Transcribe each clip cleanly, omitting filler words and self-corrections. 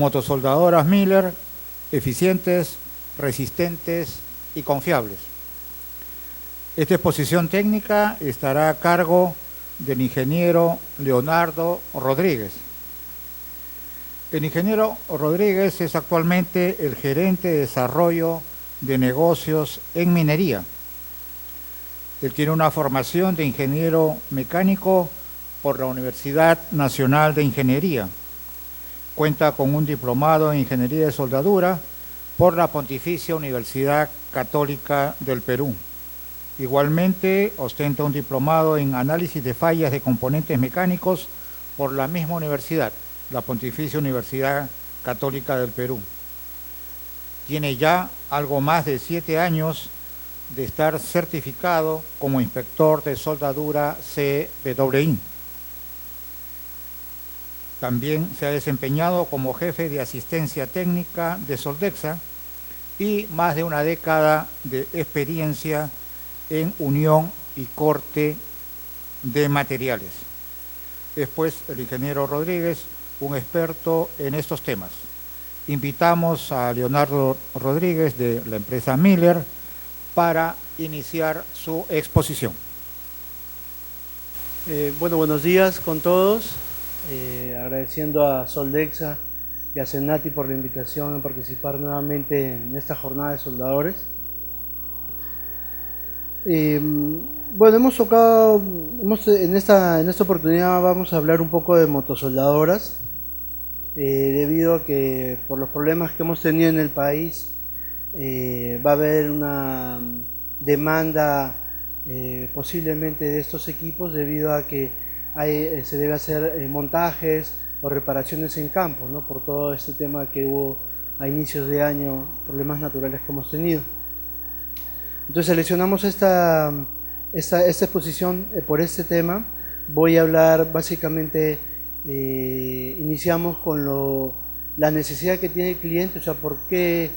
motosoldadoras Miller, eficientes, resistentes y confiables. Esta exposición técnica estará a cargo del ingeniero Leonardo Rodríguez. El ingeniero Rodríguez es actualmente el gerente de desarrollo de negocios en minería. Él tiene una formación de ingeniero mecánico por la Universidad Nacional de Ingeniería. Cuenta con un diplomado en Ingeniería de Soldadura por la Pontificia Universidad Católica del Perú. Igualmente ostenta un diplomado en Análisis de Fallas de Componentes Mecánicos por la misma universidad, la Pontificia Universidad Católica del Perú. Tiene ya algo más de 7 años de estar certificado como inspector de soldadura CWI. También se ha desempeñado como jefe de asistencia técnica de Soldexa y más de una década de experiencia en unión y corte de materiales. Es pues el ingeniero Rodríguez un experto en estos temas. Invitamos a Leonardo Rodríguez de la empresa Miller para iniciar su exposición. Bueno, buenos días con todos. Agradeciendo a Soldexa y a Senati por la invitación a participar nuevamente en esta jornada de soldadores. Bueno, hemos tocado, en esta oportunidad vamos a hablar un poco de motosoldadoras, debido a que por los problemas que hemos tenido en el país va a haber una demanda posiblemente de estos equipos, debido a que se debe hacer montajes o reparaciones en campo, ¿no? Por todo este tema que hubo a inicios de año, problemas naturales que hemos tenido. Entonces seleccionamos esta exposición por este tema. Voy a hablar básicamente, iniciamos con la necesidad que tiene el cliente, o sea, ¿por qué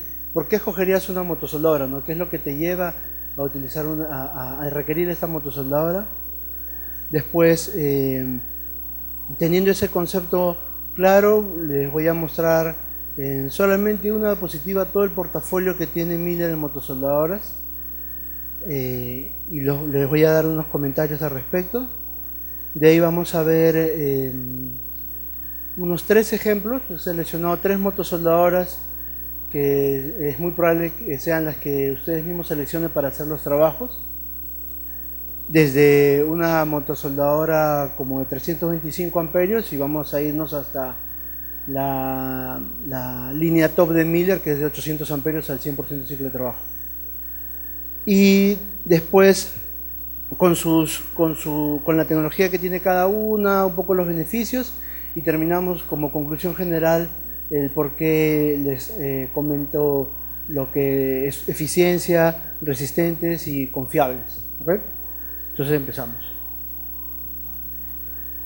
escogerías una motosoldadora, ¿no? ¿Qué es lo que te lleva a utilizar a requerir esta motosoldadora? Después, teniendo ese concepto claro, les voy a mostrar en solamente una diapositiva todo el portafolio que tiene Miller en motosoldadoras. Y les voy a dar unos comentarios al respecto. De ahí vamos a ver unos 3 ejemplos. He seleccionado 3 motosoldadoras que es muy probable que sean las que ustedes mismos seleccionen para hacer los trabajos. Desde una motosoldadora como de 325 amperios y vamos a irnos hasta la línea top de Miller, que es de 800 amperios al 100% de ciclo de trabajo. Y después con la tecnología que tiene cada una, un poco los beneficios, y terminamos como conclusión general el por qué les comento lo que es eficiencia, resistentes y confiables. ¿Okay? Entonces empezamos.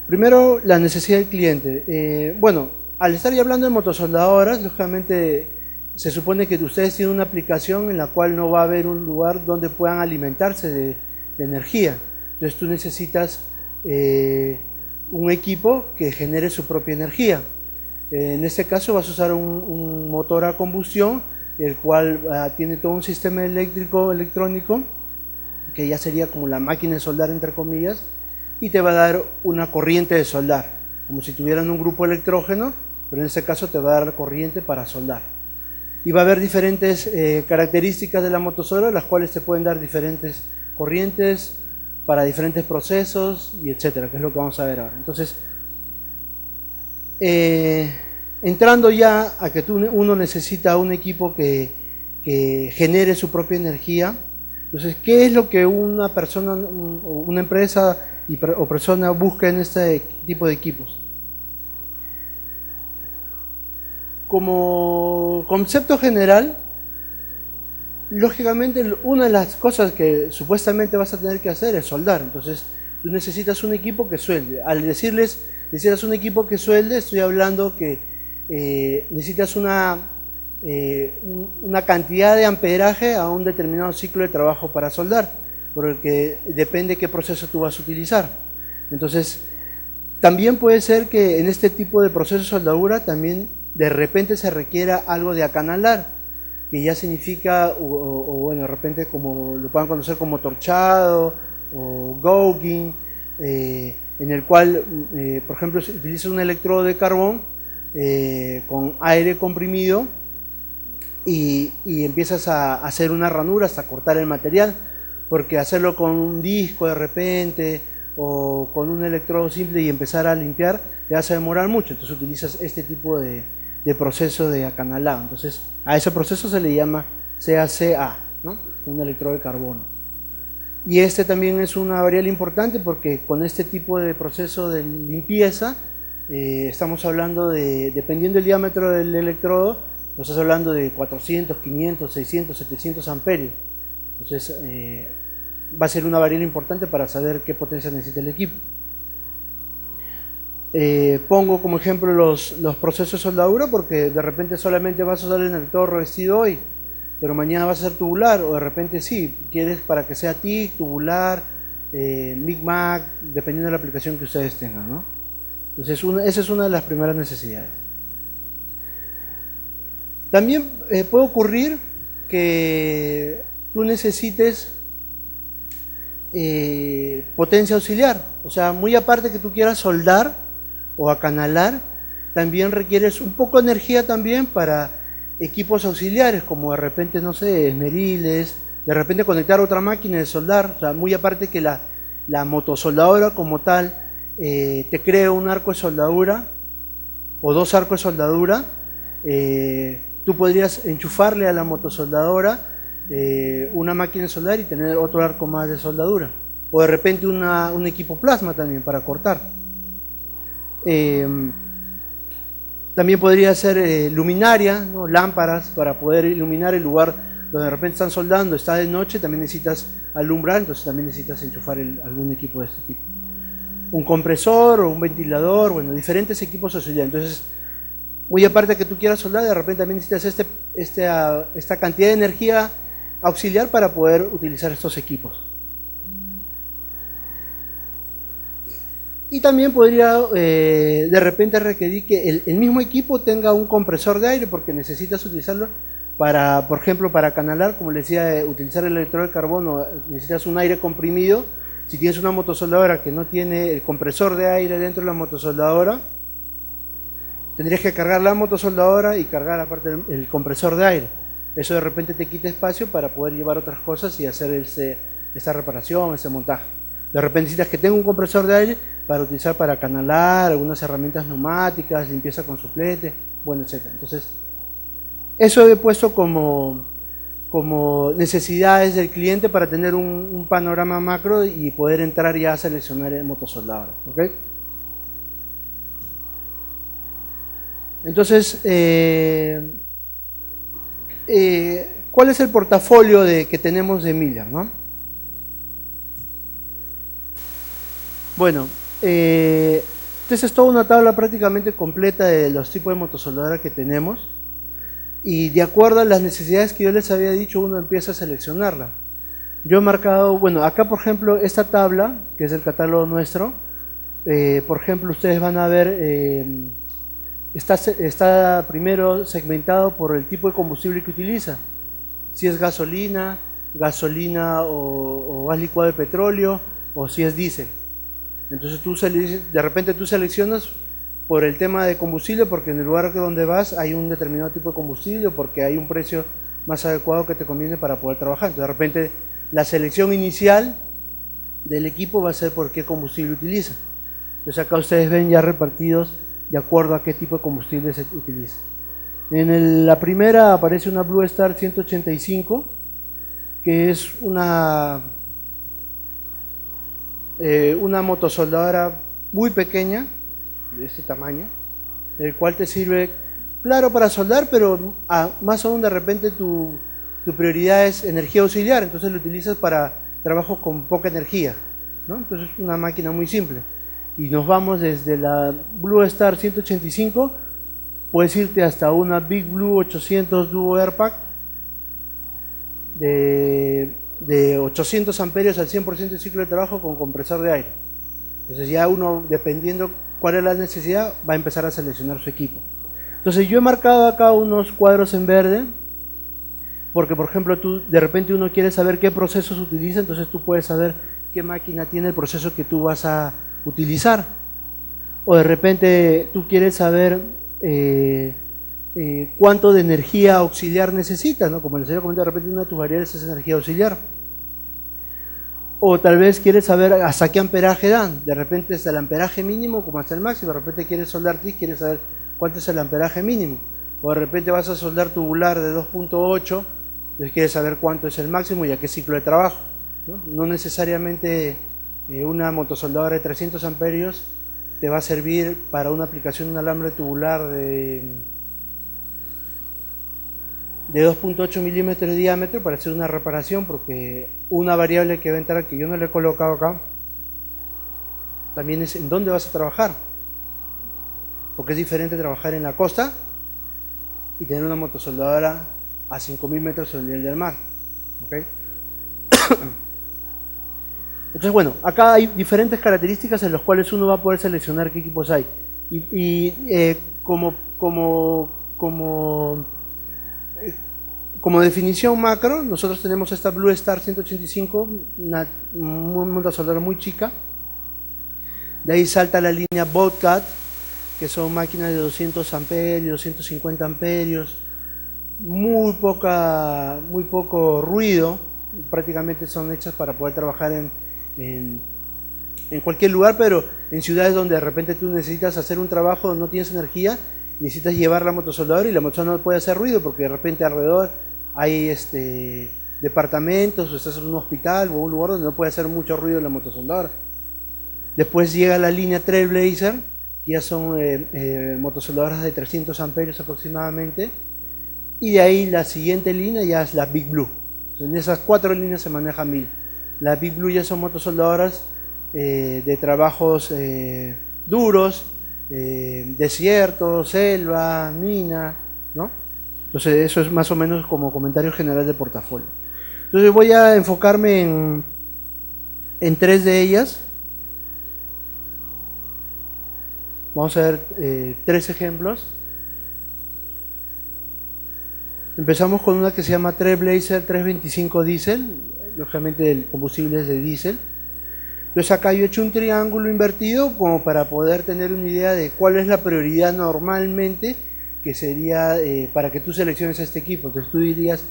Primero, la necesidad del cliente. Bueno, al estar ya hablando de motosoldadoras, lógicamente se supone que ustedes tienen una aplicación en la cual no va a haber un lugar donde puedan alimentarse de energía. Entonces tú necesitas un equipo que genere su propia energía. En este caso vas a usar un motor a combustión, el cual tiene todo un sistema electrónico, que ya sería como la máquina de soldar entre comillas, y te va a dar una corriente de soldar, como si tuvieran un grupo electrógeno, pero en este caso te va a dar corriente para soldar. Y va a haber diferentes características de la motosoldadora, las cuales te pueden dar diferentes corrientes para diferentes procesos y etcétera, que es lo que vamos a ver ahora. Entonces, entrando ya a que uno necesita un equipo que genere su propia energía. Entonces, ¿qué es lo que una persona, una empresa o persona busca en este tipo de equipos? Como concepto general, lógicamente una de las cosas que supuestamente vas a tener que hacer es soldar. Entonces tú necesitas un equipo que suelde. Al decirles necesitas un equipo que suelde, estoy hablando que necesitas una cantidad de amperaje a un determinado ciclo de trabajo para soldar, porque depende qué proceso tú vas a utilizar. Entonces también puede ser que en este tipo de proceso de soldadura también de repente se requiera algo de acanalar, que ya significa, o bueno, de repente como lo puedan conocer como torchado o gouging, en el cual, por ejemplo, si utilizas un electrodo de carbón con aire comprimido y empiezas a hacer una ranura hasta cortar el material, porque hacerlo con un disco de repente o con un electrodo simple y empezar a limpiar te vas a demorar mucho, entonces utilizas este tipo de proceso de acanalado. Entonces a ese proceso se le llama CACA, ¿no? Un electrodo de carbono. Y este también es una variable importante porque con este tipo de proceso de limpieza estamos hablando de, dependiendo del diámetro del electrodo, nos estás hablando de 400, 500, 600, 700 amperios. Entonces va a ser una variable importante para saber qué potencia necesita el equipo. Pongo como ejemplo los procesos de soldadura porque de repente solamente vas a usar el electrodo revestido hoy, pero mañana vas a hacer tubular, o de repente sí, quieres para que sea TIG, tubular, MIG-MAG, dependiendo de la aplicación que ustedes tengan, ¿no? Entonces esa es una de las primeras necesidades. También puede ocurrir que tú necesites potencia auxiliar, o sea, muy aparte que tú quieras soldar o acanalar, también requieres un poco de energía también para equipos auxiliares, como de repente, no sé, esmeriles, de repente conectar otra máquina de soldar, o sea, muy aparte que la motosoldadora como tal te crea un arco de soldadura o dos arcos de soldadura, tú podrías enchufarle a la motosoldadora una máquina de soldar y tener otro arco más de soldadura, o de repente un equipo plasma también para cortar. También podría ser luminaria, ¿no? Lámparas para poder iluminar el lugar donde de repente están soldando, está de noche, también necesitas alumbrar, entonces también necesitas enchufar algún equipo de este tipo. Un compresor o un ventilador, bueno, diferentes equipos auxiliares. Entonces, muy aparte que tú quieras soldar, de repente también necesitas esta cantidad de energía auxiliar para poder utilizar estos equipos. Y también podría de repente requerir que el mismo equipo tenga un compresor de aire, porque necesitas utilizarlo para, por ejemplo, para acanalar, como les decía, utilizar el electrodo de carbono, necesitas un aire comprimido. Si tienes una motosoldadora que no tiene el compresor de aire dentro de la motosoldadora, tendrías que cargar la motosoldadora y cargar aparte el compresor de aire. Eso de repente te quita espacio para poder llevar otras cosas y hacer esta reparación, ese montaje. De repente necesitas que tenga un compresor de aire para utilizar para acanalar, algunas herramientas neumáticas, limpieza con suplete, bueno, etc. Entonces, eso he puesto como necesidades del cliente para tener un panorama macro y poder entrar ya a seleccionar el motosoldador, ¿ok? Entonces, ¿cuál es el portafolio que tenemos de Miller, ¿no? Bueno, esta es toda una tabla prácticamente completa de los tipos de motosoldadora que tenemos, y de acuerdo a las necesidades que yo les había dicho, uno empieza a seleccionarla. Yo he marcado, bueno, acá por ejemplo, esta tabla, que es el catálogo nuestro, por ejemplo, ustedes van a ver, está primero segmentado por el tipo de combustible que utiliza, si es gasolina o gas licuado de petróleo, o si es diésel. Entonces de repente tú seleccionas por el tema de combustible, porque en el lugar donde vas hay un determinado tipo de combustible, porque hay un precio más adecuado que te conviene para poder trabajar. Entonces de repente la selección inicial del equipo va a ser por qué combustible utiliza. Entonces acá ustedes ven ya repartidos de acuerdo a qué tipo de combustible se utiliza. En la primera aparece una Blue Star 185, que es una motosoldadora muy pequeña, de este tamaño, el cual te sirve, claro, para soldar, pero más aún de repente tu prioridad es energía auxiliar, entonces lo utilizas para trabajos con poca energía, ¿no? Entonces es una máquina muy simple. Y nos vamos desde la Blue Star 185, puedes irte hasta una Big Blue 800 Duo Airpack de 800 amperios al 100% de ciclo de trabajo con compresor de aire. Entonces ya uno, dependiendo cuál es la necesidad, va a empezar a seleccionar su equipo. Entonces yo he marcado acá unos cuadros en verde, porque por ejemplo tú de repente uno quiere saber qué procesos utiliza, entonces tú puedes saber qué máquina tiene el proceso que tú vas a utilizar. O de repente tú quieres saber cuánto de energía auxiliar necesitas, ¿no? Como les había comentado, de repente una de tus variables es energía auxiliar. O tal vez quieres saber hasta qué amperaje dan, de repente es el amperaje mínimo como hasta el máximo, de repente quieres soldar TIC, quieres saber cuánto es el amperaje mínimo. O de repente vas a soldar tubular de 2.8, entonces quieres saber cuánto es el máximo y a qué ciclo de trabajo. No necesariamente una motosoldadora de 300 amperios te va a servir para una aplicación de un alambre tubular de 2.8 milímetros de diámetro para hacer una reparación, porque una variable que va a entrar, que yo no le he colocado acá, también es en dónde vas a trabajar, porque es diferente trabajar en la costa y tener una motosoldadora a 5.000 metros sobre el nivel del mar. ¿Okay? Entonces, bueno, acá hay diferentes características en las cuales uno va a poder seleccionar qué equipos hay. Como definición macro, nosotros tenemos esta Blue Star 185, una motosoldadora muy chica. De ahí salta la línea Bobcat, que son máquinas de 200 amperios, 250 amperios, muy poco ruido, prácticamente son hechas para poder trabajar en cualquier lugar, pero en ciudades donde de repente tú necesitas hacer un trabajo, no tienes energía, necesitas llevar la motosoldadora y la motosoldadora no puede hacer ruido porque de repente alrededor hay departamentos, o estás en un hospital o un lugar donde no puede hacer mucho ruido la motosoldadora. Después llega la línea Trailblazer, que ya son motosoldadoras de 300 amperios aproximadamente, y de ahí la siguiente línea ya es la Big Blue. En esas 4 líneas se manejan 1000. La Big Blue ya son motosoldadoras de trabajos duros, desierto, selva, mina, ¿no? Entonces eso es más o menos como comentario general de portafolio. Entonces voy a enfocarme en 3 de ellas. Vamos a ver 3 ejemplos. Empezamos con una que se llama Trailblazer 325 Diesel, lógicamente el combustible es de diésel. Entonces acá yo he hecho un triángulo invertido como para poder tener una idea de cuál es la prioridad normalmente que sería para que tú selecciones este equipo. Entonces tú dirías,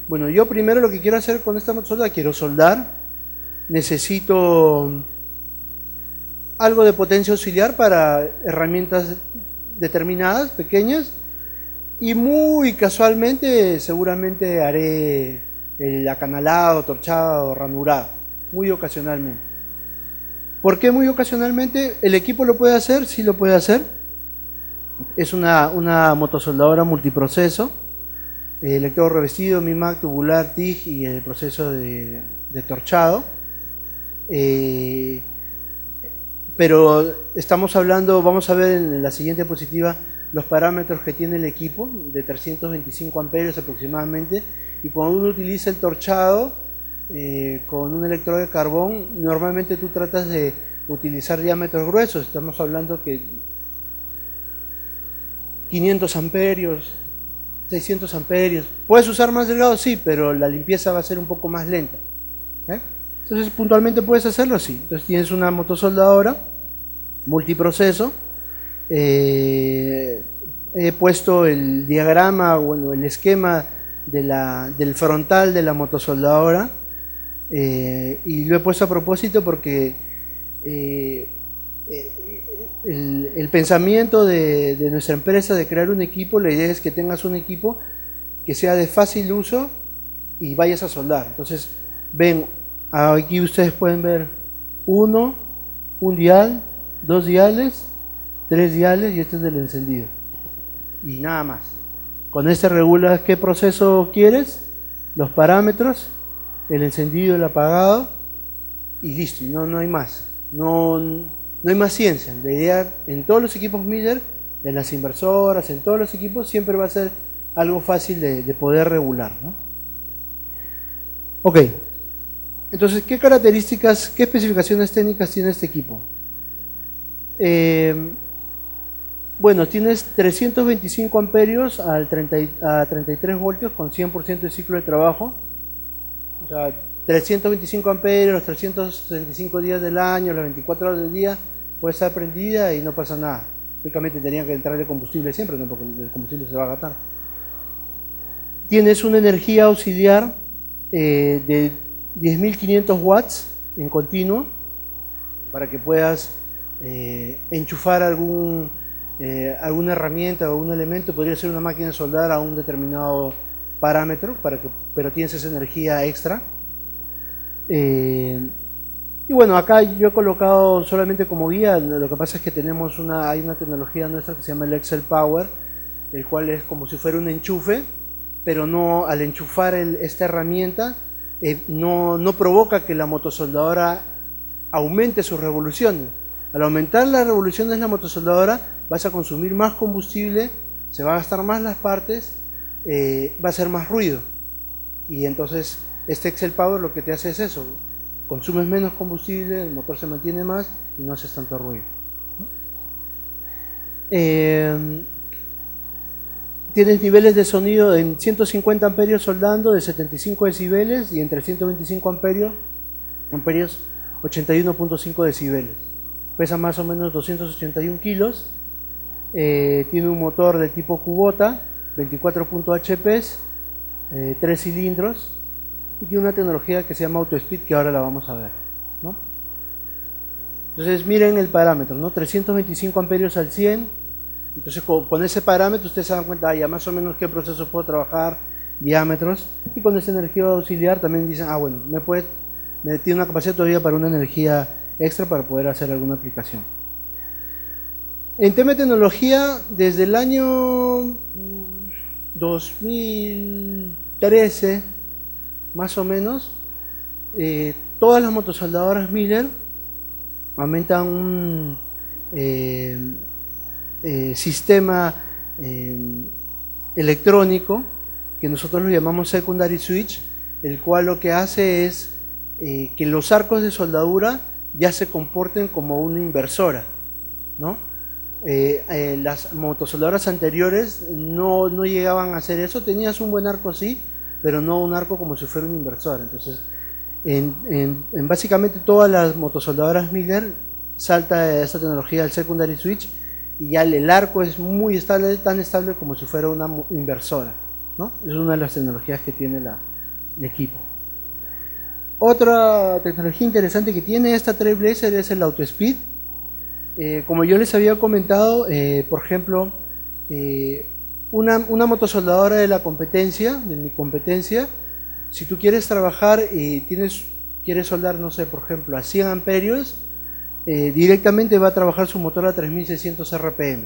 bueno, yo primero lo que quiero hacer con esta motosoldadora, quiero soldar, necesito algo de potencia auxiliar para herramientas determinadas, pequeñas, y muy casualmente seguramente haré el acanalado, torchado, ranurado, muy ocasionalmente. ¿Por qué muy ocasionalmente? ¿El equipo lo puede hacer? Sí lo puede hacer. Es una motosoldadora multiproceso, electrodo revestido, MIMAC, tubular, TIG y el proceso de torchado. Pero estamos hablando, vamos a ver en la siguiente diapositiva los parámetros que tiene el equipo, de 325 amperios aproximadamente, y cuando uno utiliza el torchado con un electrodo de carbón, normalmente tú tratas de utilizar diámetros gruesos, estamos hablando que 500 amperios, 600 amperios, puedes usar más delgado, sí, pero la limpieza va a ser un poco más lenta. Entonces puntualmente puedes hacerlo así. Entonces tienes una motosoldadora multiproceso. He puesto el diagrama, bueno, el esquema del frontal de la motosoldadora y lo he puesto a propósito porque el pensamiento de nuestra empresa de crear un equipo, la idea es que tengas un equipo que sea de fácil uso y vayas a soldar. Entonces ven, aquí ustedes pueden ver un dial, 2 diales, 3 diales y este es del encendido y nada más. Con este regulas qué proceso quieres, los parámetros, el encendido, el apagado y listo, no hay más, no hay más ciencia. La idea en todos los equipos Miller, en las inversoras, en todos los equipos siempre va a ser algo fácil de poder regular, ¿no? Ok, entonces ¿qué características, qué especificaciones técnicas tiene este equipo? Bueno, tienes 325 amperios a 33 voltios con 100% de ciclo de trabajo. O sea, 325 amperios, los 365 días del año, las 24 horas del día, puede estar prendida y no pasa nada. Únicamente tenía que entrarle combustible siempre, ¿no? Porque el combustible se va a gastar. Tienes una energía auxiliar de 10.500 watts en continuo para que puedas enchufar alguna herramienta o algún elemento. Podría ser una máquina de soldar a un determinado parámetro, pero tienes esa energía extra. Y bueno, acá yo he colocado solamente como guía. Lo que pasa es que hay una tecnología nuestra que se llama el Excel Power, el cual es como si fuera un enchufe, pero no, al enchufar esta herramienta no provoca que la motosoldadora aumente sus revoluciones. Al aumentar las revoluciones de la motosoldadora vas a consumir más combustible, se va a gastar más las partes, va a hacer más ruido. Y entonces este Excel Power lo que te hace es eso: consumes menos combustible, el motor se mantiene más y no haces tanto ruido. Tienes niveles de sonido en 150 amperios soldando de 75 decibeles y en 325 amperios 81.5 decibeles. Pesa más o menos 281 kilos. Tiene un motor de tipo Kubota, 24 HPs, 3 cilindros, y tiene una tecnología que se llama AutoSpeed, que ahora la vamos a ver, ¿no? Entonces miren el parámetro, ¿no? 325 amperios al 100. Entonces con ese parámetro ustedes se dan cuenta ya más o menos qué proceso puedo trabajar, diámetros, y con esa energía auxiliar también dicen, bueno, me tiene una capacidad todavía para una energía extra para poder hacer alguna aplicación. En tema de tecnología, desde el año 2013 más o menos, todas las motosoldadoras Miller aumentan un sistema electrónico que nosotros lo llamamos secondary switch, el cual lo que hace es que los arcos de soldadura ya se comporten como una inversora, ¿no? Las motosoldadoras anteriores no llegaban a hacer eso. Tenías un buen arco, sí, pero no un arco como si fuera un inversor. Entonces en básicamente todas las motosoldadoras Miller salta esta tecnología del secondary switch y ya el arco es muy estable, tan estable como si fuera una inversora, ¿no? Es una de las tecnologías que tiene el equipo. Otra tecnología interesante que tiene esta Trailblazer es el AutoSpeed. Como yo les había comentado, por ejemplo, una motosoldadora de la competencia, de mi competencia, si tú quieres trabajar y quieres soldar, no sé, por ejemplo, a 100 amperios, directamente va a trabajar su motor a 3600 RPM.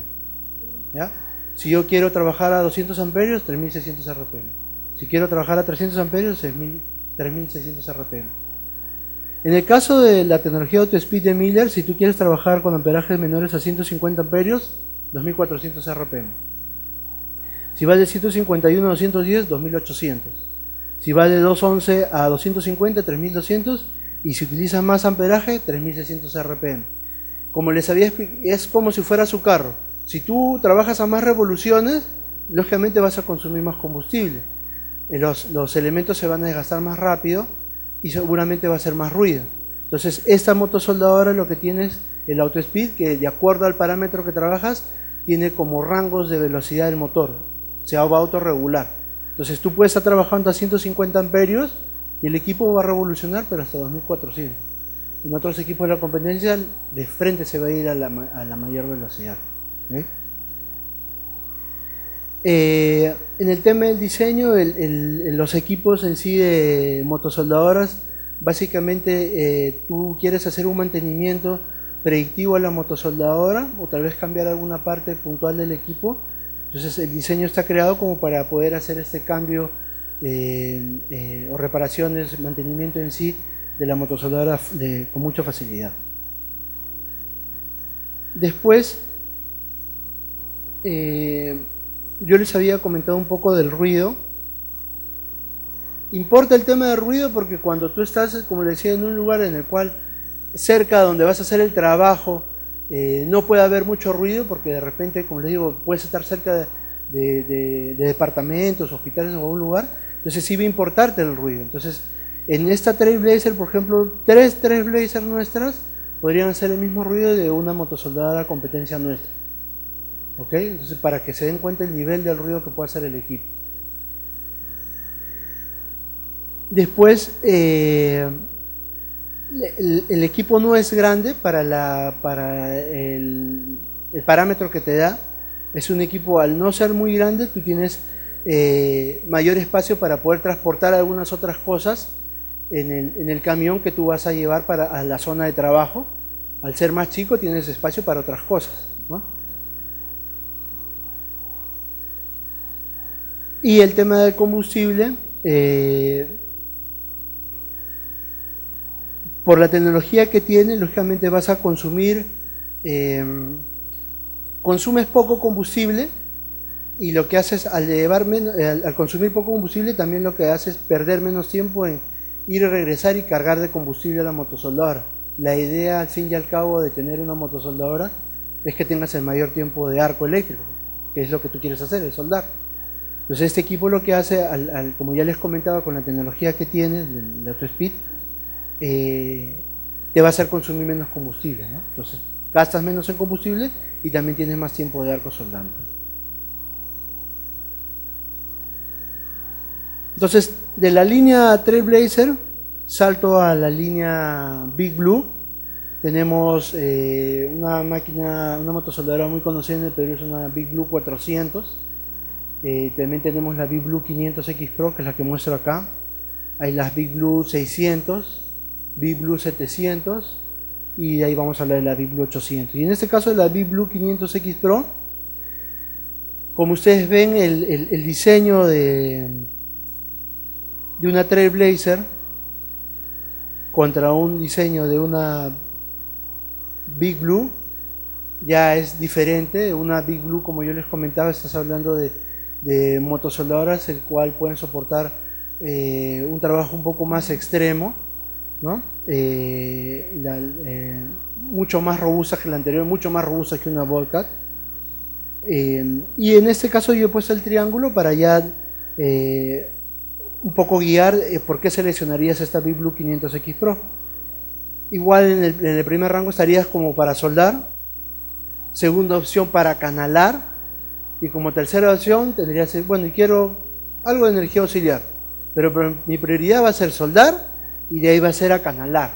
¿Ya? Si yo quiero trabajar a 200 amperios, 3600 RPM. Si quiero trabajar a 300 amperios, 3600 RPM. En el caso de la tecnología AutoSpeed de Miller, si tú quieres trabajar con amperajes menores a 150 amperios, 2400 RPM. Si va de 151 a 210, 2800. Si va de 211 a 250, 3200. Y si utiliza más amperaje, 3600 RPM. Como les había explicado, es como si fuera su carro. Si tú trabajas a más revoluciones, lógicamente vas a consumir más combustible. Los elementos se van a desgastar más rápido y seguramente va a hacer más ruido. Entonces esta motosoldadora lo que tiene es el AutoSpeed, que de acuerdo al parámetro que trabajas tiene como rangos de velocidad del motor, se va a autorregular. Entonces tú puedes estar trabajando a 150 amperios y el equipo va a revolucionar, pero hasta 2400. En otros equipos de la competencia de frente se va a ir a la mayor velocidad. ¿Okay? En el tema del diseño, los equipos en sí de motosoldadoras, básicamente tú quieres hacer un mantenimiento predictivo a la motosoldadora o tal vez cambiar alguna parte puntual del equipo. Entonces el diseño está creado como para poder hacer este cambio o reparaciones, mantenimiento en sí de la motosoldadora con mucha facilidad. Después yo les había comentado un poco del ruido. Importa el tema del ruido porque cuando tú estás, como les decía, en un lugar en el cual cerca donde vas a hacer el trabajo No puede haber mucho ruido porque de repente, como les digo, puedes estar cerca de departamentos, hospitales o algún lugar, entonces sí va a importarte el ruido. Entonces, en esta Trailblazer, por ejemplo, 3 Trailblazer nuestras podrían hacer el mismo ruido de una motosoldadora competencia nuestra. ¿Ok? Entonces, para que se den cuenta el nivel del ruido que puede hacer el equipo. Después, el equipo no es grande para el parámetro que te da. Es un equipo, al no ser muy grande, tú tienes mayor espacio para poder transportar algunas otras cosas en el camión que tú vas a llevar a la zona de trabajo. Al ser más chico, tienes espacio para otras cosas, ¿no? Y el tema del combustible, por la tecnología que tiene, lógicamente vas a consumir, consumes poco combustible, y lo que haces al consumir poco combustible, también lo que haces es perder menos tiempo en ir y regresar y cargar de combustible a la motosoldadora. La idea, al fin y al cabo, de tener una motosoldadora es que tengas el mayor tiempo de arco eléctrico, que es lo que tú quieres hacer, es soldar. Entonces este equipo lo que hace, como ya les comentaba, con la tecnología que tiene, el AutoSpeed, te va a hacer consumir menos combustible, ¿no? Entonces gastas menos en combustible y también tienes más tiempo de arco soldando. Entonces, de la línea Trailblazer salto a la línea Big Blue. Tenemos una máquina, una motosoldadora muy conocida en el Perú, es una Big Blue 400. También tenemos la Big Blue 500X Pro, que es la que muestro acá. Hay las Big Blue 600, Big Blue 700, y de ahí vamos a hablar de la Big Blue 800. Y en este caso de la Big Blue 500X Pro, como ustedes ven, el diseño de una Trailblazer contra un diseño de una Big Blue ya es diferente. Una Big Blue, como yo les comentaba, estás hablando de motosoldadoras el cual pueden soportar un trabajo un poco más extremo, ¿no? Mucho más robusta que la anterior, mucho más robusta que una Volcat. Y en este caso yo he puesto el triángulo para ya un poco guiar por qué seleccionarías esta Big Blue 500X Pro. Igual en el primer rango estarías como para soldar, segunda opción para canalar, y como tercera opción tendrías, bueno, y quiero algo de energía auxiliar, pero mi prioridad va a ser soldar y de ahí va a ser acanalar.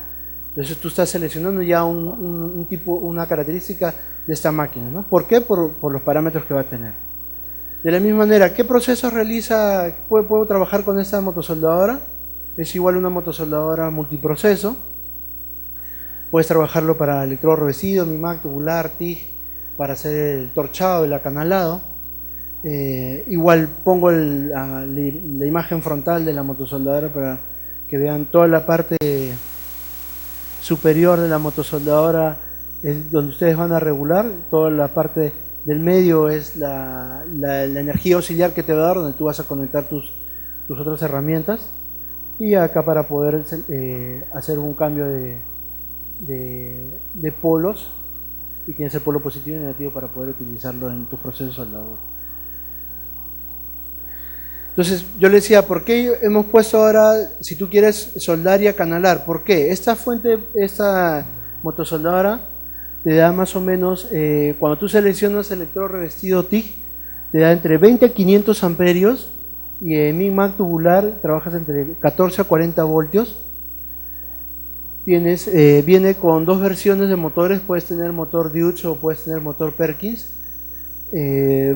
Entonces tú estás seleccionando ya un tipo, una característica de esta máquina, ¿no? ¿Por qué? Por los parámetros que va a tener. De la misma manera, ¿qué procesos realiza? ¿Puedo trabajar con esta motosoldadora? Es igual una motosoldadora multiproceso. Puedes trabajarlo para electrodo revestido, MIMAC, tubular, TIG, para hacer el torchado, el acanalado. Igual pongo la imagen frontal de la motosoldadora para que vean toda la parte superior de la motosoldadora, es donde ustedes van a regular. Toda la parte del medio es la energía auxiliar que te va a dar, donde tú vas a conectar tus otras herramientas. Y acá para poder hacer un cambio de polos, y tienes el polo positivo y negativo para poder utilizarlo en tu proceso de soldadura. Entonces yo le decía, ¿por qué hemos puesto ahora, si tú quieres soldar y acanalar? ¿Por qué? Esta motosoldadora te da más o menos, cuando tú seleccionas electrodo revestido TIG, te da entre 20 a 500 amperios, y en MIMAC tubular trabajas entre 14 a 40 voltios. Viene con dos versiones de motores, puedes tener motor Deutz o puedes tener motor Perkins.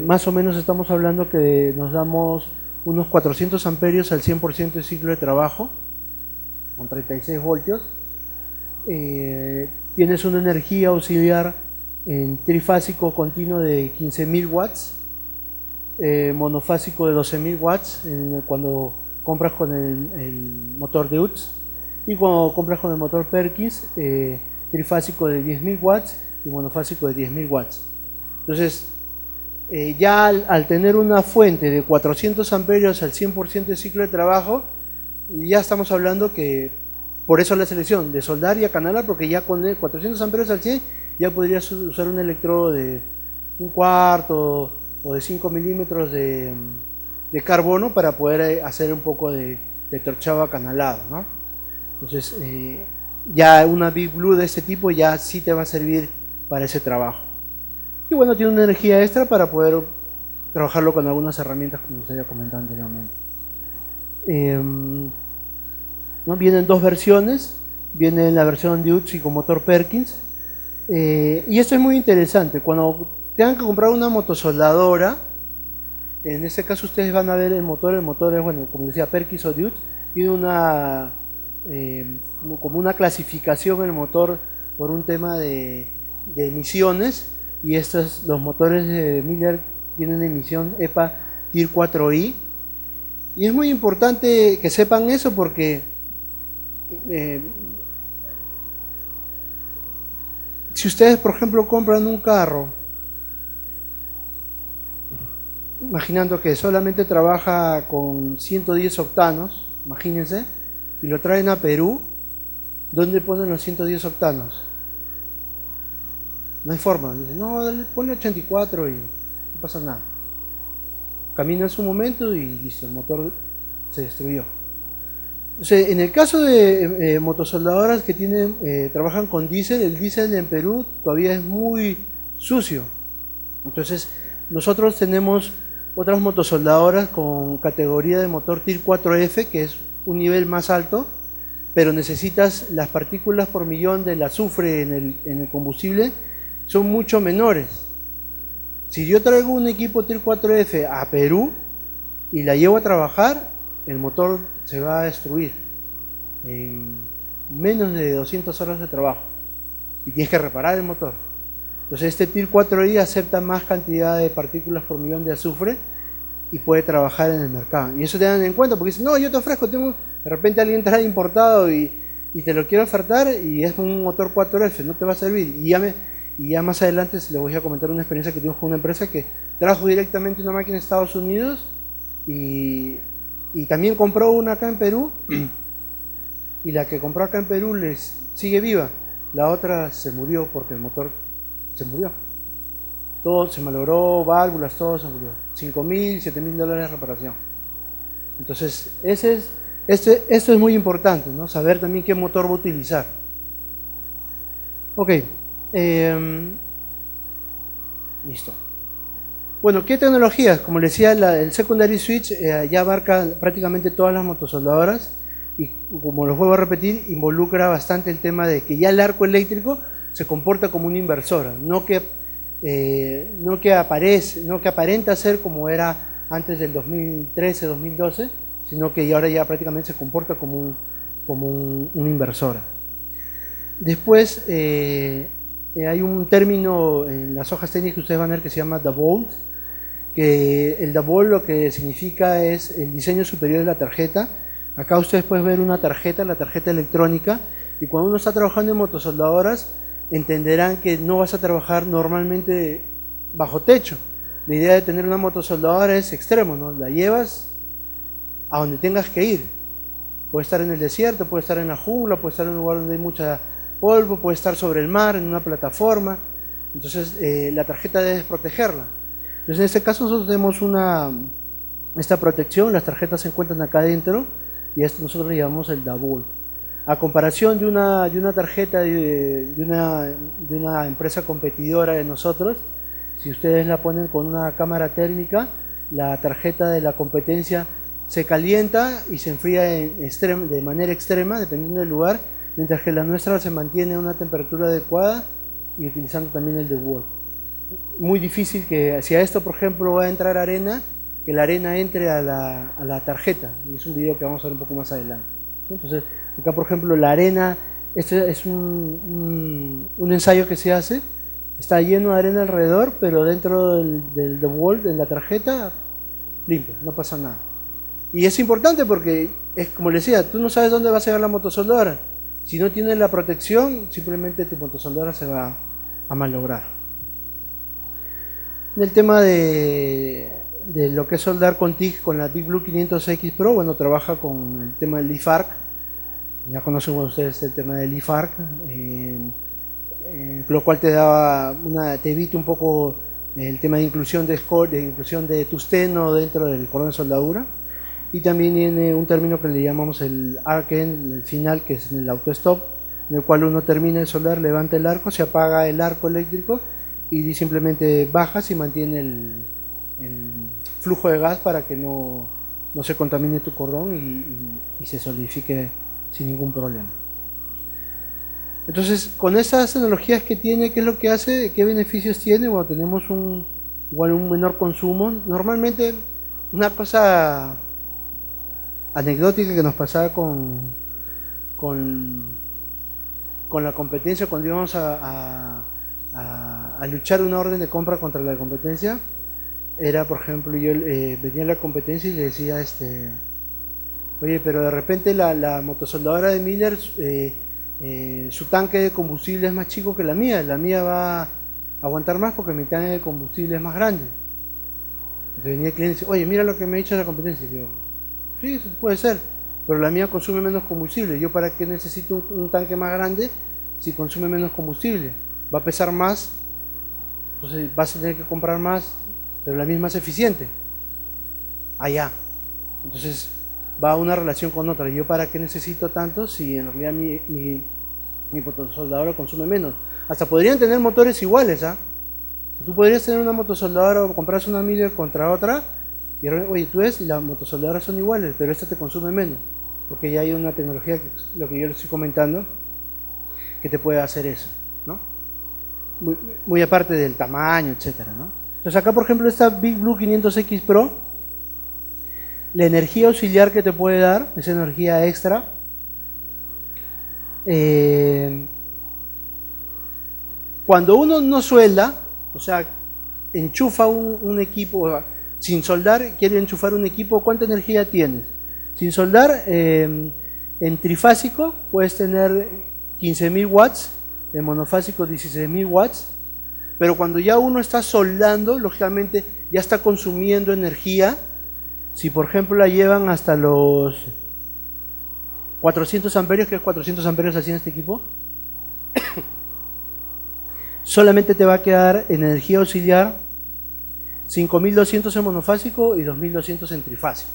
Más o menos estamos hablando que nos damos unos 400 amperios al 100% de ciclo de trabajo, con 36 voltios. Tienes una energía auxiliar en trifásico continuo de 15.000 watts, monofásico de 12.000 watts cuando compras con el motor Deutz, y cuando compras con el motor Perkins, trifásico de 10.000 watts y monofásico de 10.000 watts. Entonces, ya al tener una fuente de 400 amperios al 100% de ciclo de trabajo, ya estamos hablando que, por eso la selección de soldar y acanalar, porque ya con 400 amperios al 100 ya podrías usar un electrodo de 1/4 o de 5 milímetros de carbono para poder hacer un poco de torchado acanalado, ¿no? Entonces, ya una Big Blue de este tipo ya sí te va a servir para ese trabajo. Y bueno, tiene una energía extra para poder trabajarlo con algunas herramientas como les había comentado anteriormente. ¿No? Vienen dos versiones, viene la versión de UTSI con motor Perkins, y esto es muy interesante. Cuando tengan que comprar una motosoldadora, en este caso ustedes van a ver el motor es, bueno, como decía, Perkins o Deutz, tiene una como una clasificación el motor por un tema de emisiones, y los motores de Miller tienen emisión EPA Tier 4i, y es muy importante que sepan eso porque si ustedes, por ejemplo, compran un carro imaginando que solamente trabaja con 110 octanos, imagínense, y lo traen a Perú, ¿dónde ponen los 110 octanos? No hay forma. Dicen, no, ponle 84 y no pasa nada. Camina en su momento y listo, el motor se destruyó. O sea, en el caso de motosoldadoras que trabajan con diésel, el diésel en Perú todavía es muy sucio. Entonces, nosotros tenemos otras motosoldadoras con categoría de motor Tier 4F, que es un nivel más alto, pero necesitas las partículas por millón del azufre en el combustible son mucho menores. Si yo traigo un equipo Tier 4F a Perú y la llevo a trabajar, el motor se va a destruir en menos de 200 horas de trabajo y tienes que reparar el motor. Entonces este Tier 4i acepta más cantidad de partículas por millón de azufre y puede trabajar en el mercado. Y eso tengan en cuenta porque dicen, no, yo te ofrezco, de repente alguien trae importado y te lo quiere ofertar y es un motor 4F, no te va a servir. Y ya más adelante les voy a comentar una experiencia que tuvimos con una empresa que trajo directamente una máquina en Estados Unidos y también compró una acá en Perú, y la que compró acá en Perú les sigue viva, la otra se murió porque el motor se murió. Todo se malogró, válvulas, todo se murió. $5.000, $7.000 de reparación. Entonces, esto es muy importante, ¿no? Saber también qué motor va a utilizar. Ok. Listo. Bueno, ¿qué tecnologías? Como les decía, el secondary switch ya abarca prácticamente todas las motosoldadoras y, como los vuelvo a repetir, involucra bastante el tema de que ya el arco eléctrico se comporta como una inversora, no que aparenta ser como era antes del 2013, 2012, sino que ahora ya prácticamente se comporta como una inversora. Después hay un término en las hojas técnicas que ustedes van a ver que se llama DAVOLT, que el DAVOLT lo que significa es el diseño superior de la tarjeta. Acá ustedes pueden ver una tarjeta, la tarjeta electrónica, y cuando uno está trabajando en motosoldadoras entenderán que no vas a trabajar normalmente bajo techo. La idea de tener una motosoldadora es extremo, ¿no? La llevas a donde tengas que ir. Puede estar en el desierto, puede estar en la jungla, puede estar en un lugar donde hay mucha polvo, puede estar sobre el mar, en una plataforma. Entonces la tarjeta debes protegerla. Entonces en este caso nosotros tenemos esta protección, las tarjetas se encuentran acá adentro y a esto nosotros le llamamos el DAVOLT. A comparación de una tarjeta de una empresa competidora de nosotros, si ustedes la ponen con una cámara térmica, la tarjeta de la competencia se calienta y se enfría de manera extrema, dependiendo del lugar, mientras que la nuestra se mantiene a una temperatura adecuada y utilizando también el DeWalt. Muy difícil que, si a esto por ejemplo va a entrar arena, que la arena entre a la tarjeta, y es un video que vamos a ver un poco más adelante. Entonces, acá por ejemplo la arena, este es un ensayo que se hace, está lleno de arena alrededor, pero dentro del DeWalt, en la tarjeta, limpia, no pasa nada. Y es importante porque, es como les decía, tú no sabes dónde vas a llevar la motosoldadora. Si no tienes la protección, simplemente tu motosoldadora se va a malograr. En el tema de lo que es soldar con TIG con la Big Blue 500X Pro, bueno, trabaja con el tema del Leaf Arc. Ya conocen ustedes el tema del Leaf Arc. lo cual te evita un poco el tema de inclusión de inclusión de tungsteno dentro del cordón de soldadura. Y también tiene un término que le llamamos el arc end, el final, que es el auto-stop, en el cual uno termina de soldar, levanta el arco, se apaga el arco eléctrico y simplemente bajas y mantiene el flujo de gas para que no se contamine tu cordón y se solidifique sin ningún problema. Entonces, con esas tecnologías que tiene, ¿qué es lo que hace? ¿Qué beneficios tiene? Bueno, tenemos igual un menor consumo. Normalmente, una cosa anecdótica que nos pasaba con la competencia cuando íbamos a luchar una orden de compra contra la competencia, era, por ejemplo, yo venía a la competencia y le decía, oye, pero de repente la motosoldadora de Miller, su tanque de combustible es más chico que la mía va a aguantar más porque mi tanque de combustible es más grande. Entonces venía el cliente y dice, oye, mira lo que me ha dicho la competencia. Y yo, sí, eso puede ser, pero la mía consume menos combustible. ¿Yo para qué necesito un tanque más grande si consume menos combustible? Va a pesar más, entonces vas a tener que comprar más, pero la misma es eficiente. Allá. Entonces va una relación con otra. ¿Yo para qué necesito tanto si en realidad mi motosoldadora consume menos? Hasta podrían tener motores iguales, ¿ah? Tú podrías tener una motosoldadora o comprarse una Miller contra otra y oye, tú ves, las motosoldadoras son iguales, pero esta te consume menos, porque ya hay una tecnología, lo que yo les estoy comentando, que te puede hacer eso, ¿no? Muy aparte del tamaño, etcétera, ¿no? Entonces acá, por ejemplo, esta Big Blue 500X Pro, la energía auxiliar que te puede dar, esa energía extra, cuando uno no suelda, o sea, enchufa un equipo, sin soldar, quiere enchufar un equipo, ¿cuánta energía tienes? Sin soldar, en trifásico puedes tener 15.000 watts, en monofásico 16.000 watts, pero cuando ya uno está soldando, lógicamente ya está consumiendo energía. Si por ejemplo la llevan hasta los 400 amperios, que es 400 amperios así en este equipo, solamente te va a quedar energía auxiliar 5.200 en monofásico y 2.200 en trifásico.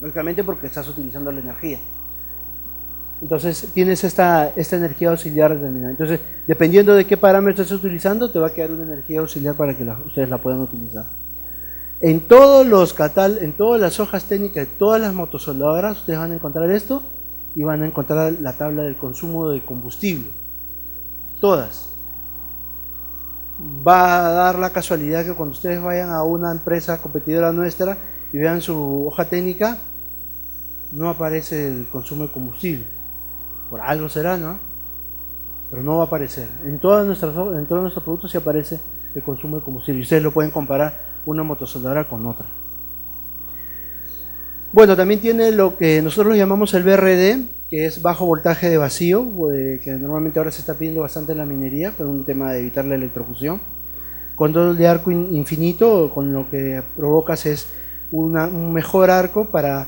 Lógicamente porque estás utilizando la energía. Entonces tienes esta energía auxiliar determinada. Entonces, dependiendo de qué parámetro estés utilizando, te va a quedar una energía auxiliar para que ustedes la puedan utilizar. En todas las hojas técnicas de todas las motosoldadoras, ustedes van a encontrar esto y van a encontrar la tabla del consumo de combustible. Todas. Va a dar la casualidad que cuando ustedes vayan a una empresa competidora nuestra y vean su hoja técnica, no aparece el consumo de combustible. Por algo será, ¿no? Pero no va a aparecer. En todos nuestros productos sí aparece el consumo de combustible. Y ustedes lo pueden comparar una motosoldadora con otra. Bueno, también tiene lo que nosotros lo llamamos el BRD, que es bajo voltaje de vacío, que normalmente ahora se está pidiendo bastante en la minería, por un tema de evitar la electrocución. Control de arco infinito, con lo que provocas es un mejor arco para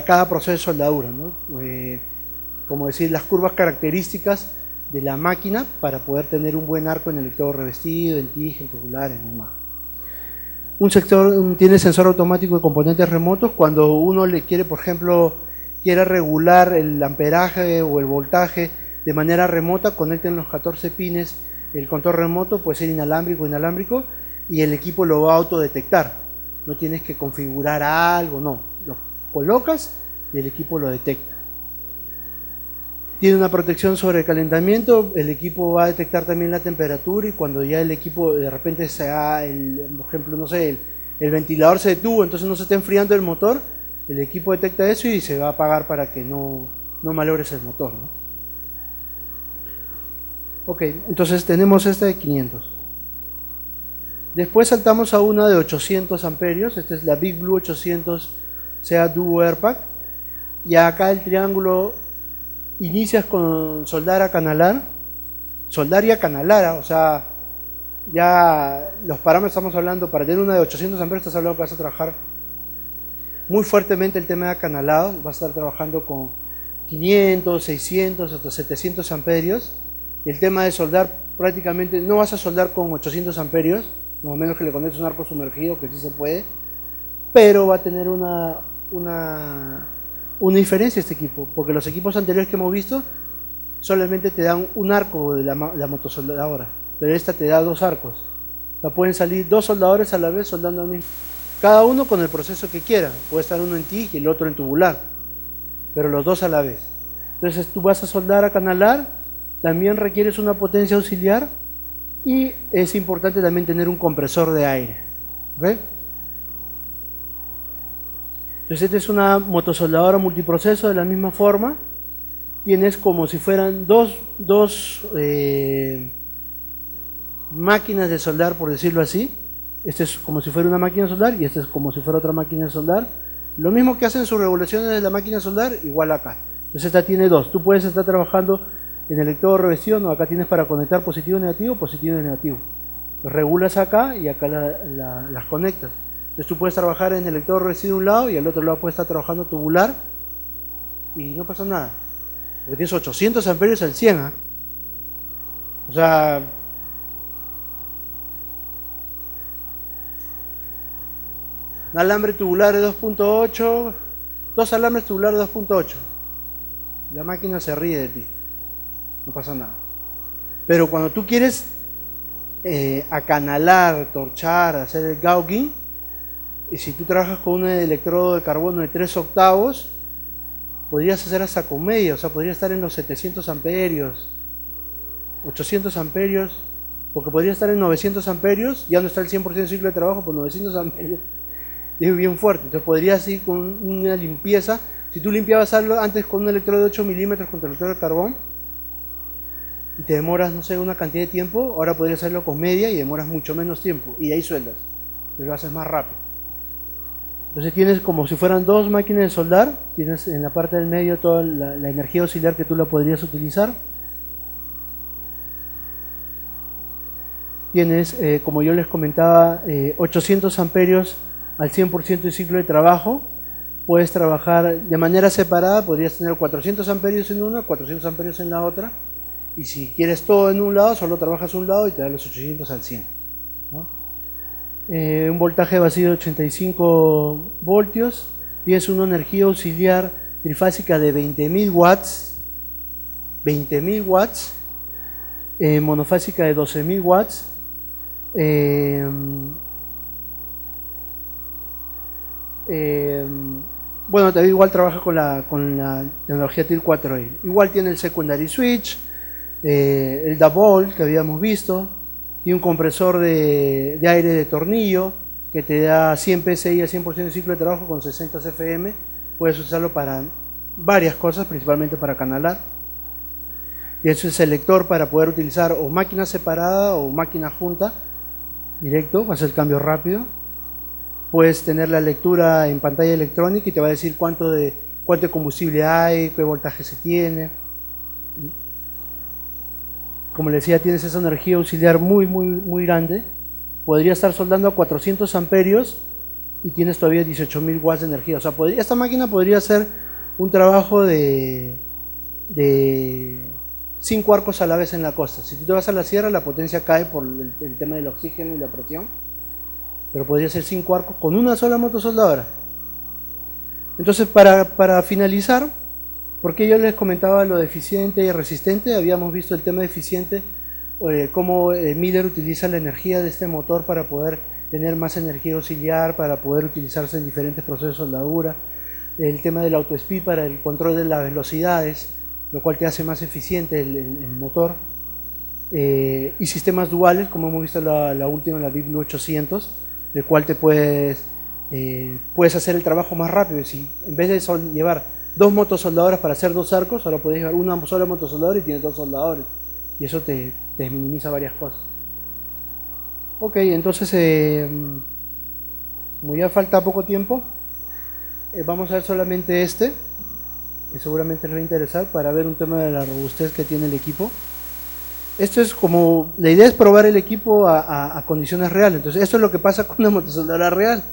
cada proceso de soldadura, ¿no? Como decir, las curvas características de la máquina para poder tener un buen arco en electrodo revestido, en tija, en tubular, en demás. Tiene sensor automático de componentes remotos. Cuando uno le quiere, por ejemplo, quiere regular el amperaje o el voltaje de manera remota, conecten los 14 pines, el control remoto puede ser inalámbrico, y el equipo lo va a autodetectar. No tienes que configurar algo, no. Lo colocas y el equipo lo detecta. Tiene una protección sobre el calentamiento, el equipo va a detectar también la temperatura, y cuando ya el equipo de repente por ejemplo, no sé, el ventilador se detuvo, entonces no se está enfriando el motor, el equipo detecta eso y se va a apagar para que no malogres el motor, ¿no? Ok, entonces tenemos esta de 500. Después saltamos a una de 800 amperios, esta es la Big Blue 800 SEA Duo Airpack, y acá el triángulo inicias con soldar y acanalar, o sea, ya los parámetros estamos hablando, para tener una de 800 amperios estás hablando que vas a trabajar muy fuertemente el tema de acanalado, vas a estar trabajando con 500, 600, hasta 700 amperios, El tema de soldar, prácticamente no vas a soldar con 800 amperios, no, a menos que le conectes un arco sumergido, que sí se puede, pero va a tener una diferencia este equipo, porque los equipos anteriores que hemos visto solamente te dan un arco de la motosoldadora, pero esta te da 2 arcos. O sea, pueden salir 2 soldadores a la vez soldando al mismo. Cada uno con el proceso que quiera. Puede estar uno en TIG y el otro en tubular, pero los 2 a la vez. Entonces tú vas a soldar a canalar, también requieres una potencia auxiliar y es importante también tener un compresor de aire. ¿Okay? Entonces esta es una motosoldadora multiproceso de la misma forma. Tienes como si fueran dos máquinas de soldar, por decirlo así. Este es como si fuera una máquina de soldar y este es como si fuera otra máquina de soldar. Lo mismo que hacen sus revoluciones de la máquina de soldar, igual acá. Entonces esta tiene 2. Tú puedes estar trabajando en electrodo revestido, no, acá tienes para conectar positivo y negativo. Los regulas acá y acá las conectas. Entonces tú puedes trabajar en electrodo revestido de un lado y al otro lado puedes estar trabajando tubular y no pasa nada. Porque tienes 800 amperios al 100, ¿eh? O sea, un alambre tubular de 2.8, 2 alambres tubulares de 2.8. La máquina se ríe de ti, no pasa nada. Pero cuando tú quieres acanalar, torchar, hacer el gauge, y si tú trabajas con un electrodo de carbono de 3 octavos, podrías hacer hasta con medio, o sea, podría estar en los 700 amperios, 800 amperios, porque podría estar en 900 amperios, ya no está el 100% de ciclo de trabajo, por 900 amperios, es bien fuerte. Entonces podrías ir con una limpieza. Si tú limpiabas algo antes con un electrodo de 8 milímetros contra el electrodo de carbón, y te demoras, no sé, una cantidad de tiempo, ahora podrías hacerlo con media y demoras mucho menos tiempo, y de ahí sueldas, pero lo haces más rápido. Entonces tienes como si fueran 2 máquinas de soldar, tienes en la parte del medio toda la energía auxiliar que tú la podrías utilizar. Tienes, como yo les comentaba, 800 amperios al 100% de ciclo de trabajo. Puedes trabajar de manera separada, podrías tener 400 amperios en una, 400 amperios en la otra. Y si quieres todo en un lado, solo trabajas un lado y te da los 800 al 100, ¿no? Un voltaje vacío de 85 voltios. Tienes una energía auxiliar trifásica de 20.000 watts. 20.000 watts. Monofásica de 12.000 watts. Bueno, también igual trabaja con la tecnología TIR 4E. Igual tiene el secondary switch, el double que habíamos visto. Tiene un compresor de aire de tornillo que te da 100 PSI al 100% de ciclo de trabajo con 60 CFM. Puedes usarlo para varias cosas, principalmente para canalar. Y es el selector para poder utilizar o máquina separada o máquina junta directo, va a hacer el cambio rápido. Puedes tener la lectura en pantalla electrónica y te va a decir cuánto de combustible hay, qué voltaje se tiene. Como les decía, tienes esa energía auxiliar muy grande. Podría estar soldando a 400 amperios y tienes todavía 18.000 watts de energía. O sea, esta máquina podría hacer un trabajo de 5 arcos a la vez en la costa. Si tú te vas a la sierra, la potencia cae por el tema del oxígeno y la presión. Pero podría ser 5 arcos con una sola motosoldadora. Entonces, para finalizar, porque yo les comentaba lo de eficiente y resistente, habíamos visto el tema de eficiente, cómo Miller utiliza la energía de este motor para poder tener más energía auxiliar, para poder utilizarse en diferentes procesos de soldadura, el tema del auto-speed para el control de las velocidades, lo cual te hace más eficiente el motor, y sistemas duales, como hemos visto la última, la Big Blue 800, el cual te puedes hacer el trabajo más rápido. Si en vez de llevar 2 motosoldadoras para hacer 2 arcos, ahora puedes llevar una sola motosoldadora y tienes 2 soldadores, y eso te minimiza varias cosas. Ok, entonces como ya falta poco tiempo, vamos a ver solamente este, que seguramente les va a interesar para ver un tema de la robustez que tiene el equipo. Esto es como, la idea es probar el equipo a condiciones reales. Entonces esto es lo que pasa con una motosoldadora real.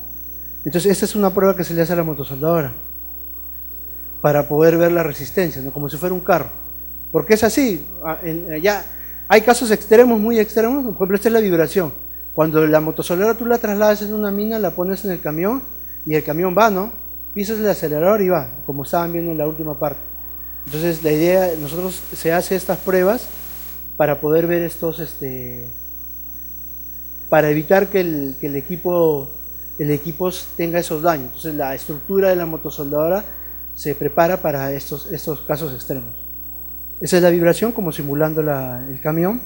Entonces esta es una prueba que se le hace a la motosoldadora para poder ver la resistencia, ¿no? Como si fuera un carro. Porque es así, Hay casos extremos, muy extremos, por ejemplo, esta es la vibración. Cuando la motosoldadora tú la trasladas en una mina, la pones en el camión y el camión va, ¿no? Pisas el acelerador y va, como estaban viendo en la última parte. Entonces la idea, nosotros se hace estas pruebas para poder ver estos, para evitar que el equipo tenga esos daños. Entonces la estructura de la motosoldadora se prepara para estos casos extremos. Esa es la vibración, como simulando el camión.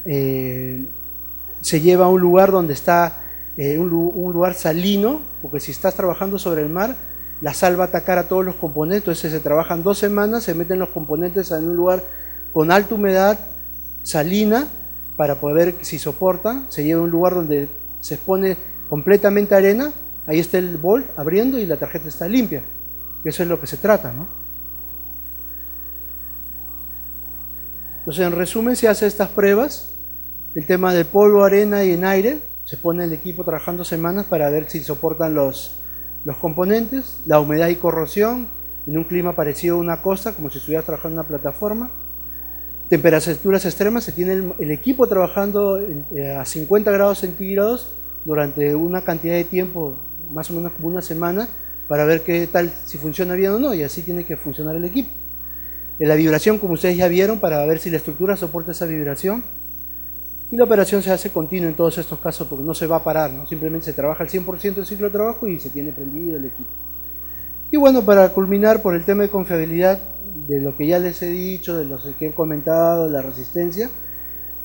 Se lleva a un lugar donde está un lugar salino, porque si estás trabajando sobre el mar, la sal va a atacar a todos los componentes. Entonces se trabajan 2 semanas, se meten los componentes en un lugar con alta humedad, salina, para poder ver si soportan. Se lleva a un lugar donde se expone completamente arena, ahí está el bol abriendo y la tarjeta está limpia. Eso es lo que se trata, ¿no? Entonces, en resumen, se hace estas pruebas, el tema de polvo, arena y en aire, se pone el equipo trabajando semanas para ver si soportan los componentes, la humedad y corrosión, en un clima parecido a una costa, como si estuvieras trabajando en una plataforma. Temperaturas extremas, se tiene el equipo trabajando a 50 grados centígrados durante una cantidad de tiempo, más o menos como una semana, para ver qué tal, si funciona bien o no, y así tiene que funcionar el equipo. La vibración, como ustedes ya vieron, para ver si la estructura soporta esa vibración. Y la operación se hace continua en todos estos casos porque no se va a parar, ¿no? Simplemente se trabaja al 100% del ciclo de trabajo y se tiene prendido el equipo. Y bueno, para culminar por el tema de confiabilidad, de lo que ya les he dicho, de los que he comentado, la resistencia,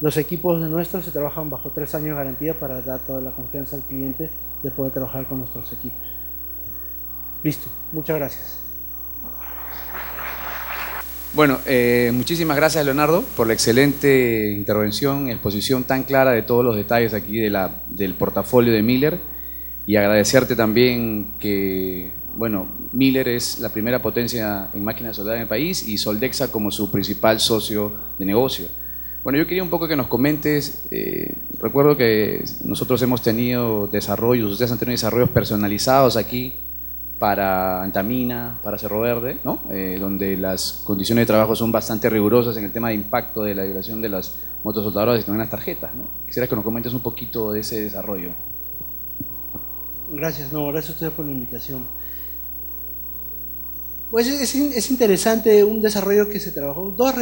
los equipos nuestros se trabajan bajo 3 años de garantía para dar toda la confianza al cliente de poder trabajar con nuestros equipos. Listo, muchas gracias. Bueno, muchísimas gracias, Leonardo, por la excelente intervención, exposición tan clara de todos los detalles aquí del portafolio de Miller, y agradecerte también que, bueno, Miller es la primera potencia en máquinas soldadas en el país y Soldexa como su principal socio de negocio. Bueno, yo quería un poco que nos comentes, recuerdo que nosotros hemos tenido desarrollos, ustedes han tenido desarrollos personalizados aquí para Antamina, para Cerro Verde, ¿no? Donde las condiciones de trabajo son bastante rigurosas en el tema de impacto de la vibración de las motosoldadoras y también las tarjetas, ¿no? Quisiera que nos comentes un poquito de ese desarrollo. Gracias, gracias a ustedes por la invitación. Pues es interesante un desarrollo que se trabajó, 2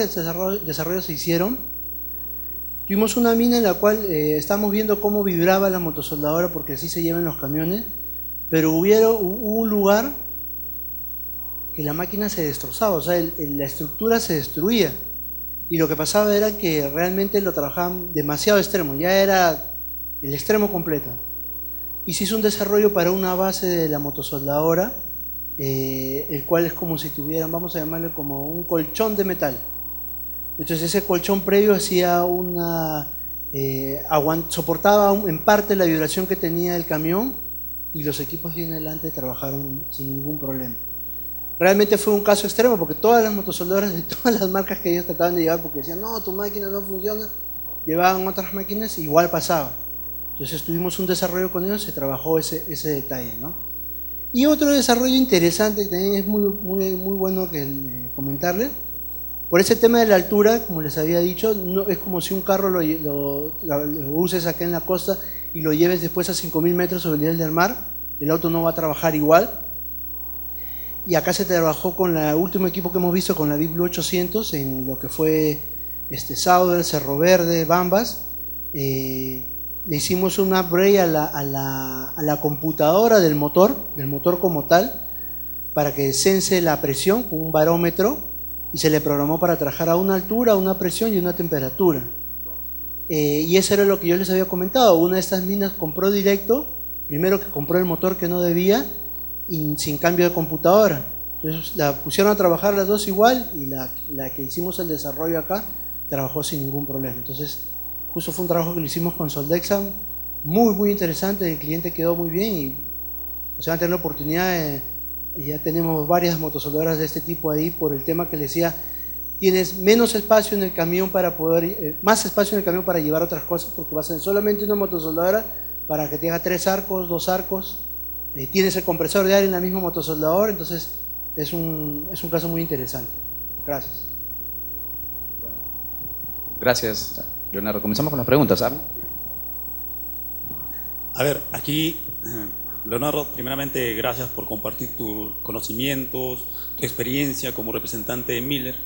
desarrollos se hicieron. Tuvimos una mina en la cual estábamos viendo cómo vibraba la motosoldadora, porque así se llevan los camiones, pero hubo un lugar que la máquina se destrozaba, o sea, la estructura se destruía, y lo que pasaba era que realmente lo trabajaban demasiado extremo, ya era el extremo completo. Y se hizo un desarrollo para una base de la motosoldadora, el cual es como si tuvieran, vamos a llamarle como un colchón de metal. Entonces ese colchón previo hacía soportaba en parte la vibración que tenía el camión, y los equipos de en adelante trabajaron sin ningún problema. Realmente fue un caso extremo porque todas las motosoldadoras de todas las marcas que ellos trataban de llevar, porque decían, no, tu máquina no funciona, llevaban otras máquinas y igual pasaba. Entonces tuvimos un desarrollo con ellos, se trabajó ese detalle, ¿no? Y otro desarrollo interesante que también es muy bueno que comentarles, por ese tema de la altura, como les había dicho, no, es como si un carro lo uses acá en la costa y lo lleves después a 5.000 metros sobre el nivel del mar, el auto no va a trabajar igual. Y acá se trabajó con el último equipo que hemos visto, con la Big Blue 800, en lo que fue Sauder, Cerro Verde, Bambas. Le hicimos un upgrade a la computadora del motor como tal, para que sense la presión con un barómetro, y se le programó para trabajar a una altura, una presión y una temperatura. Y eso era lo que yo les había comentado. Una de estas minas compró directo, primero que compró el motor que no debía y sin cambio de computadora. Entonces la pusieron a trabajar las dos igual, y la que hicimos el desarrollo acá trabajó sin ningún problema. Entonces justo fue un trabajo que lo hicimos con Soldexa, muy interesante, el cliente quedó muy bien, y o sea, van a tener la oportunidad ya tenemos varias motosoldadoras de este tipo ahí, por el tema que les decía, tienes menos espacio en el camión para poder, más espacio en el camión para llevar otras cosas, porque vas a tener solamente una motosoldadora para que tenga 3 arcos, 2 arcos, tienes el compresor de aire en la misma motosoldadora, entonces es un caso muy interesante. Gracias. Gracias, Leonardo. Comenzamos con las preguntas, Arno. A ver, aquí, Leonardo, primeramente gracias por compartir tus conocimientos, tu experiencia como representante de Miller.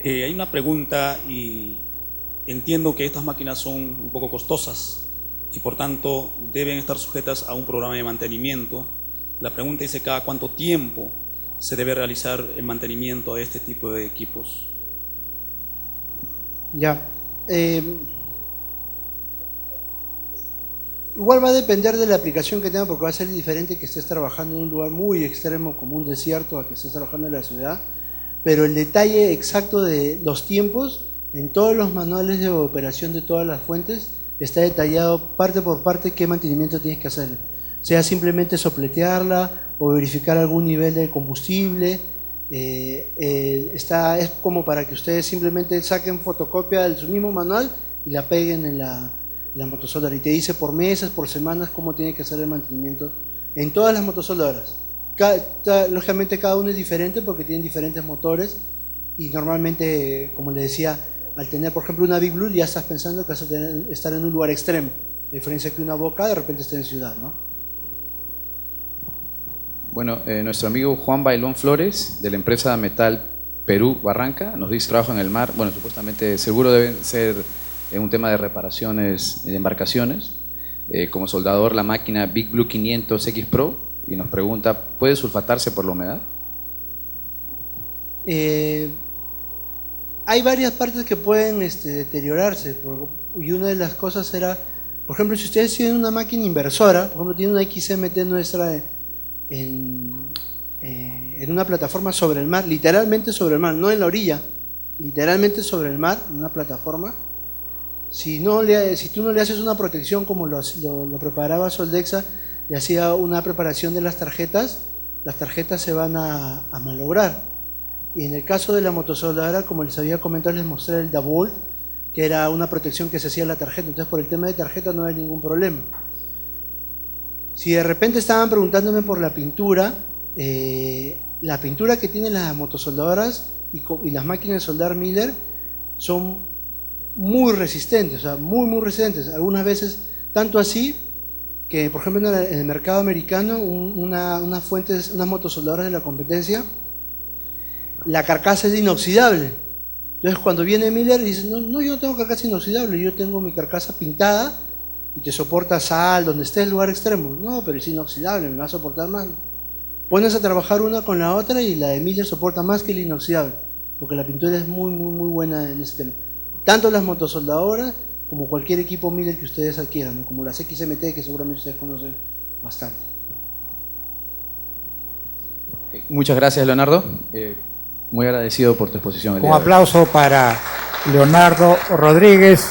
Hay una pregunta y entiendo que estas máquinas son un poco costosas y por tanto deben estar sujetas a un programa de mantenimiento. La pregunta dice: ¿cada cuánto tiempo se debe realizar el mantenimiento de este tipo de equipos? Ya. Igual va a depender de la aplicación que tenga, porque va a ser diferente que estés trabajando en un lugar muy extremo como un desierto a que estés trabajando en la ciudad, pero el detalle exacto de los tiempos en todos los manuales de operación de todas las fuentes está detallado parte por parte qué mantenimiento tienes que hacer, sea simplemente sopletearla o verificar algún nivel de combustible. Es como para que ustedes simplemente saquen fotocopia de su mismo manual y la peguen en la motosoldadora, y te dice por meses, por semanas cómo tiene que hacer el mantenimiento en todas las motosoldadoras. Lógicamente cada uno es diferente porque tienen diferentes motores y normalmente, como les decía, al tener por ejemplo una Big Blue ya estás pensando que vas a estar en un lugar extremo, a diferencia que una Boca de repente esté en ciudad, ¿no? Bueno, nuestro amigo Juan Bailón Flores, de la empresa Metal Perú Barranca, nos dice: trabajo en el mar. Bueno, supuestamente seguro deben ser un tema de reparaciones de embarcaciones. Como soldador, la máquina Big Blue 500 X Pro, y nos pregunta: ¿puede sulfatarse por la humedad? Hay varias partes que pueden deteriorarse, y una de las cosas era, por ejemplo, si ustedes tienen una máquina inversora, por ejemplo, tienen una XMT nuestra en una plataforma sobre el mar, literalmente sobre el mar, no en la orilla, literalmente sobre el mar, en una plataforma. Si tú no le haces una protección como lo preparaba Soldexa, le hacía una preparación de las tarjetas se van a malograr. Y en el caso de la motosoldadora, como les había comentado, les mostré el DaVolt, que era una protección que se hacía a la tarjeta. Entonces, por el tema de tarjeta no hay ningún problema. Si de repente estaban preguntándome por la pintura que tienen las motosoldadoras y las máquinas de soldar Miller son muy resistentes, o sea, muy resistentes. Algunas veces, tanto así, que por ejemplo en el mercado americano, unas motosoldadoras de la competencia, la carcasa es inoxidable. Entonces cuando viene Miller dice: no, yo no tengo carcasa inoxidable, yo tengo mi carcasa pintada y te soporta sal, donde esté el lugar extremo. No, pero es inoxidable, me va a soportar más. Pones a trabajar una con la otra y la de Miller soporta más que el inoxidable, porque la pintura es muy buena en ese tema. Tanto las motosoldadoras como cualquier equipo Miller que ustedes adquieran, ¿no? Como las XMT, que seguramente ustedes conocen bastante. Muchas gracias, Leonardo. Muy agradecido por tu exposición. Un aplauso para Leonardo Rodríguez.